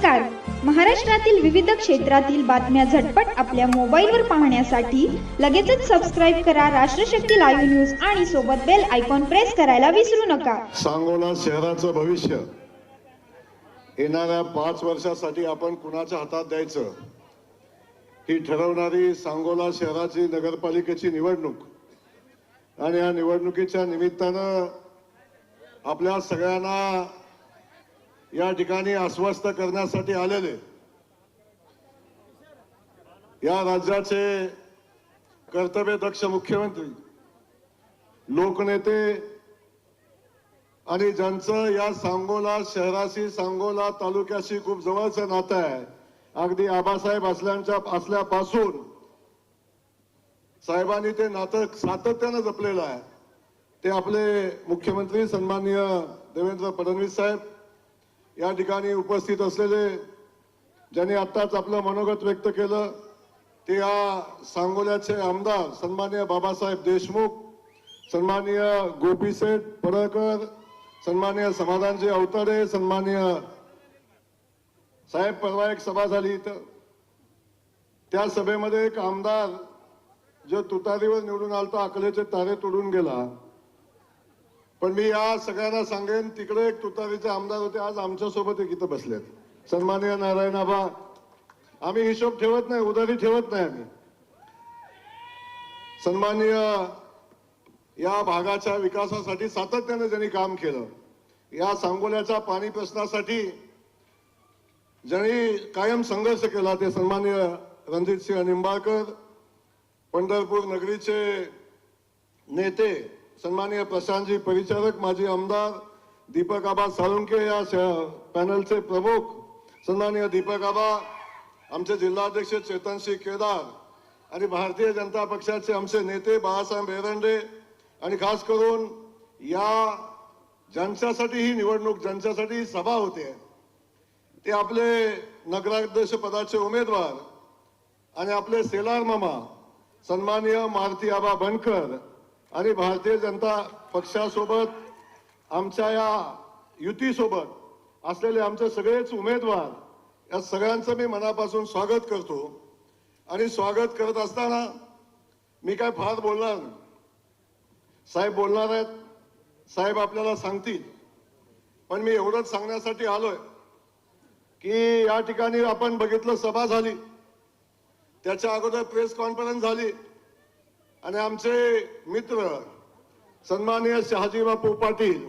नमस्कार. महाराष्ट्रातील विविध क्षेत्रातील बातम्या झटपट आपल्या मोबाईलवर पाहण्यासाठी लगेचच सबस्क्राईब करा राष्ट्रशक्ती लाईव्ह न्यूज आणि सोबत बेल आयकॉन प्रेस करायला विसरू नका. सांगोला शहराचं भविष्य येणाऱ्या 5 वर्षासाठी आपण कुणाच्या हातात द्यायचं ही ठरवणारी सांगोला शहराची नगरपालिकेची निवडणूक आणि या निवडणुकीच्या निमित्तानं आपल्या सगळ्यांना या ठिकाणी आश्वस्त करण्यासाठी आलेले या राज्याचे कर्तव्यदक्ष मुख्यमंत्री, लोकनेते आणि ज्यांचं या सांगोला शहराशी, सांगोला तालुक्याशी खूप जवळचं नातं आहे. अगदी आबासाहेब असल्यापासून साहेबांनी ते नातं सातत्यानं जपलेलं आहे. ते आपले मुख्यमंत्री सन्माननीय देवेंद्र फडणवीस साहेब, या ठिकाणी उपस्थित असलेले ज्यांनी आत्ताच आपलं मनोगत व्यक्त केलं ते या सांगोल्याचे आमदार सन्माननीय बाबासाहेब देशमुख, सन्माननीय गोपीशेठ पडळकर, सन्माननीय समाधानजी अवताडे, सन्माननीय साहेब. परवा एक सभा झाली इथं, त्या सभेमध्ये एक आमदार जो तुतारीवर निवडून आलता अकलेचे तारे तोडून गेला. पण मी या सगळ्यांना सांगेन, तिकडे एक तुतारीचे आमदार होते, आज आमच्या सोबत एक इथं बसलेत, सन्माननीय नारायण आबा. आम्ही हिशोब ठेवत नाही, उधारी ठेवत नाही आम्ही. सन्माननीय या भागाच्या विकासासाठी सातत्याने ज्यांनी काम केलं, या सांगोल्याच्या पाणी प्रश्नासाठी ज्यांनी कायम संघर्ष केला ते सन्माननीय रणजितसिंह निंबाळकर, पंढरपूर नगरीचे नेते सन्माननीय प्रशांतजी परिचारक, माजी आमदार दीपक आबा साळुंके, या पॅनलचे प्रमुख सन्माननीय दीपक आबा, आमचे जिल्हाध्यक्ष चेतनसिंह केदार आणि भारतीय जनता पक्षाचे आमचे नेते बाळासाहेब एरंडे आणि खास करून या ज्यांच्यासाठी ही निवडणूक, ज्यांच्यासाठी ही सभा होते ते आपले नगराध्यक्ष पदाचे उमेदवार आणि आपले सेलार मामा सन्माननीय मारुती आबा बनकर आणि भारतीय जनता पक्षासोबत आमच्या या युतीसोबत असलेले आमचे सगळेच उमेदवार, या सगळ्यांचं मी मनापासून स्वागत करतो. आणि स्वागत करत असताना मी काय फार बोलणार नाही, साहेब बोलणार आहेत, साहेब आपल्याला सांगतील. पण मी एवढंच सांगण्यासाठी आलोय की या ठिकाणी आपण बघितलं, सभा झाली, त्याच्या अगोदर प्रेस कॉन्फरन्स झाली आणि आमचे मित्र सन्माननीय शहाजी बापू पाटील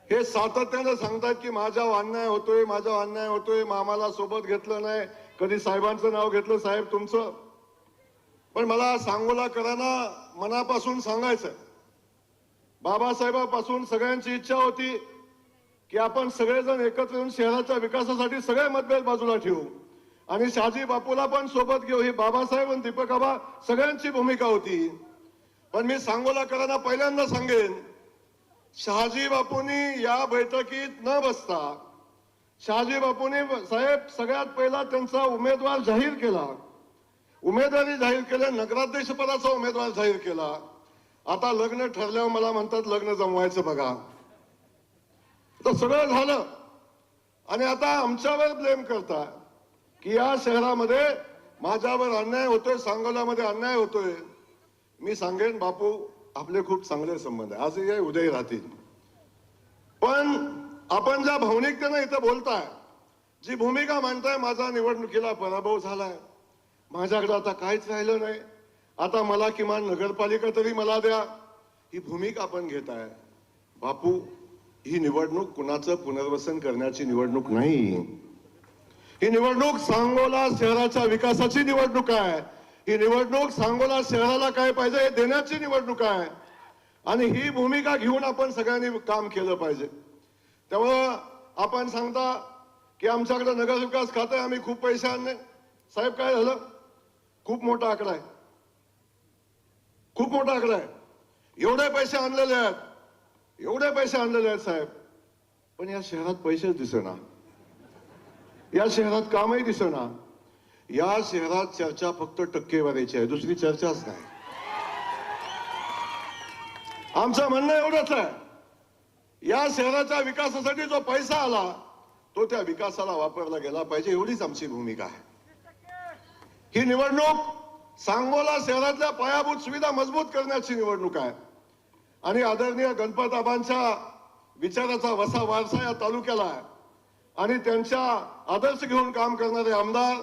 हे सातत्याने सांगतात की माझ्यावर अन्याय होतोय, माझ्यावर अन्याय होतोय, मामाला सोबत घेतलं नाही, कधी साहेबांचं नाव घेतलं, साहेब तुमचं. पण मला सांगोलाकरांना मनापासून सांगायचं, बाबासाहेबांपासून सगळ्यांची इच्छा होती की आपण सगळेजण एकत्र येऊन शहराच्या विकासासाठी सगळे मतभेद बाजूला ठेवू आणि शहाजी बापूला पण सोबत घेऊ, ही बाबासाहेब आणि दीपक आबा सगळ्यांची भूमिका होती. पण मी सांगोलाकरांना पहिल्यांदा सांगेन, शहाजी बापूंनी या बैठकीत न बसता शहाजी बापूंनी साहेब सगळ्यात पहिला त्यांचा उमेदवार जाहीर केला, उमेदवारी जाहीर केले, नगराध्यक्ष पदाचा उमेदवार जाहीर केला. आता लग्न ठरल्यावर मला म्हणतात लग्न जमवायचं बघा. तर सगळं झालं आणि आता आमच्यावर ब्लेम करता की या शहरामध्ये माझ्यावर अन्याय होतोय, सांगोल्यामध्ये अन्याय होतोय. मी सांगेन बापू आपले खूप चांगले संबंध आहे, आजही उद्याही राहतील. पण आपण ज्या भावनिकतेने इथं बोलताय, जी भूमिका मांडताय, माझा निवडणुकीला पराभव झालाय, माझ्याकडे आता काहीच राहिलं नाही, आता मला किमान नगरपालिका तरी मला द्या, ही भूमिका आपण घेताय. बापू, ही निवडणूक कुणाचं पुनर्वसन करण्याची निवडणूक नाही, ही निवडणूक सांगोला शहराच्या विकासाची निवडणूक आहे. ही निवडणूक सांगोला शहराला काय पाहिजे हे देण्याची निवडणूक आहे आणि ही भूमिका घेऊन आपण सगळ्यांनी काम केलं पाहिजे. त्यामुळं आपण सांगता की आमच्याकडे नगर विकास खातं आहे, आम्ही खूप पैसे आणले. साहेब काय झालं? खूप मोठा आकडा आहे, खूप मोठा आकडा आहे. एवढे पैसे आणलेले आहेत, एवढे पैसे आणलेले आहेत साहेब, पण या शहरात पैसेच दिसेना, या शहरात कामही दिसेना. या शहरात चर्चा फक्त टक्केवारीची आहे, दुसरी चर्चाच नाही. आमचं म्हणणं एवढंच आहे, या शहराच्या विकासासाठी जो पैसा आला तो त्या विकासाला वापरला गेला पाहिजे, एवढीच आमची भूमिका आहे. ही निवडणूक सांगोला शहरातल्या पायाभूत सुविधा मजबूत करण्याची निवडणूक आहे आणि आदरणीय गणपत आबांच्या विचाराचा वसा वारसा या तालुक्याला आहे आणि त्यांच्या आदर्श घेऊन काम करणारे आमदार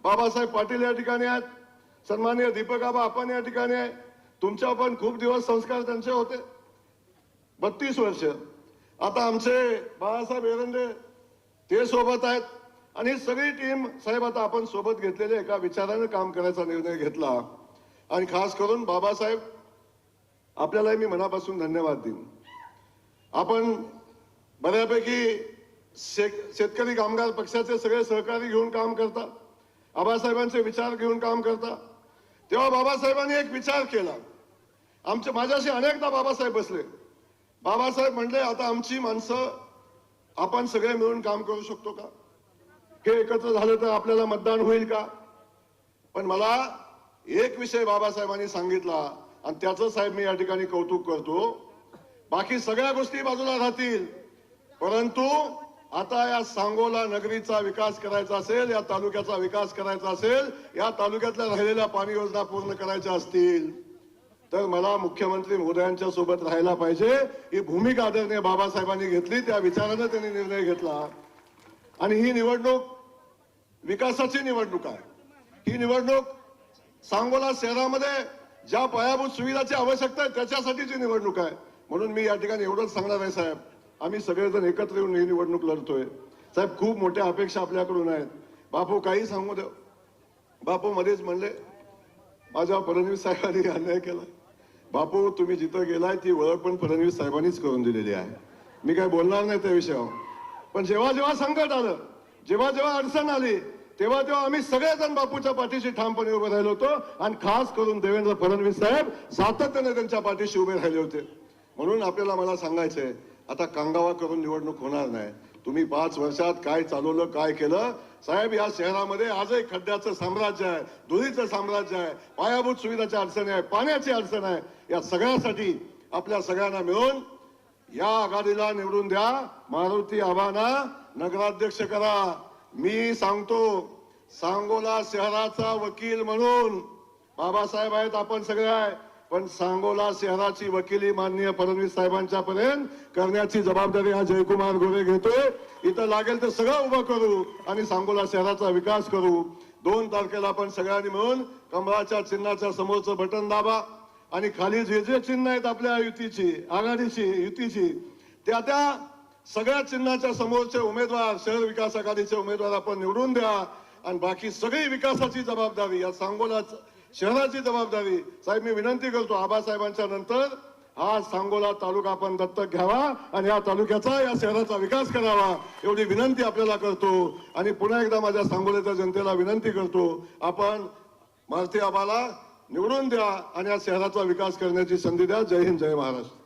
बाबासाहेब पाटील या ठिकाणी आहेत. सन्माननीय दीपक आबा आपण या ठिकाणी आहे. तुमच्या पण खूप दिवस संस्कार त्यांचे होते, 32 वर्ष. आता आमचे बाळासाहेब एरंडे ते सोबत आहेत आणि सगळी टीम साहेब आता आपण सोबत घेतलेले एका विचाराने काम करायचा निर्णय घेतला आणि खास करून बाबासाहेब आपल्यालाही मी मनापासून धन्यवाद देईन. आपण बऱ्यापैकी शेतकरी कामगार पक्षाचे सगळे सहकारी घेऊन काम करता, आबासाहेबांचे विचार घेऊन काम करता. तेव्हा बाबासाहेबांनी एक विचार केला. माझ्याशी अनेकदा बाबासाहेब बसले. बाबासाहेब म्हणले आता आमची माणसं आपण सगळे मिळून काम करू शकतो का? हे एकत्र झालं तर आपल्याला मतदान होईल का? पण मला एक विषय बाबासाहेबांनी सांगितला आणि त्याचं साहेब मी या ठिकाणी कौतुक करतो. बाकी सगळ्या गोष्टी बाजूला राहतील, परंतु आता या सांगोला नगरीचा विकास करायचा असेल, या तालुक्याचा विकास करायचा असेल, या तालुक्यातल्या राहिलेल्या पाणी योजना पूर्ण करायच्या असतील तर मला मुख्यमंत्री महोदयांच्या सोबत राहायला पाहिजे. ही भूमिका आदरणीय बाबासाहेबांनी घेतली, त्या विचाराने त्यांनी निर्णय घेतला आणि ही निवडणूक विकासाची निवडणूक आहे. ही निवडणूक सांगोला शहरामध्ये ज्या पायाभूत सुविधाची आवश्यकता आहे त्याच्यासाठीची निवडणूक आहे. म्हणून मी या ठिकाणी एवढंच सांगणार आहे साहेब, आम्ही सगळेजण एकत्र येऊन ही निवडणूक लढतोय. साहेब खूप मोठ्या अपेक्षा आपल्याकडून आहेत. बापू काही सांगू द्या. बापू मध्येच म्हणले माझ्या फडणवीस साहेबांनी अन्याय केला. बापू तुम्ही जिथं गेलाय ती ओळख पण फडणवीस साहेबांनीच करून दिलेली आहे. मी काय बोलणार नाही त्या विषयावर. पण जेव्हा जेव्हा संकट आलं, जेव्हा जेव्हा अडचण आली, तेव्हा तेव्हा आम्ही सगळेजण बापूच्या पाठीशी ठामपणे उभे राहिलो होतो आणि खास करून देवेंद्र फडणवीस साहेब सातत्याने त्यांच्या पाठीशी उभे राहिले होते. म्हणून आपल्याला मला सांगायचंय आता कांगावा करून निवडणूक होणार नाही. तुम्ही 5 वर्षात काय चालवलं, काय केलं साहेब. या शहरामध्ये आजही खड्ड्याचं साम्राज्य आहे, धुळीचं साम्राज्य आहे, पायाभूत सुविधाच्या अडचणी आहे, पाण्याची अडचण आहे. या सगळ्यासाठी आपल्या सगळ्यांना मिळून या आघाडीला निवडून द्या. मारुती आबांना नगराध्यक्ष करा. मी सांगतो सांगोला शहराचा वकील म्हणून बाबासाहेब आहेत, आपण सगळे आहे, पण सांगोला शहराची वकिली माननीय फडणवीस साहेबांच्या पर्यंत करण्याची जबाबदारी हा जयकुमार गोरे घेतोय. इथं लागेल तर सगळं उभं करू आणि सांगोला शहराचा विकास करू. 2 तारखेला आपण सगळ्यांनी मिळून कमळाच्या चिन्हाच्या समोरचं बटन दाबा आणि खाली जे जे चिन्ह आहेत आपल्या युतीची, आघाडीची, युतीची, त्या सगळ्या चिन्हाच्या समोरचे उमेदवार, शहर विकास आघाडीचे उमेदवार आपण निवडून द्या आणि बाकी सगळी विकासाची जबाबदारी या सांगोला शहराची जबाबदारी साहेब मी विनंती करतो आबासाहेबांच्या नंतर हा सांगोला तालुका आपण दत्तक घ्यावा आणि या तालुक्याचा, या शहराचा विकास करावा एवढी विनंती आपल्याला करतो. आणि पुन्हा एकदा माझ्या सांगोल्याच्या जनतेला विनंती करतो, आपण मारुती आबाला निवडून द्या आणि या शहराचा विकास करण्याची संधी द्या. जय हिंद, जय महाराष्ट्र.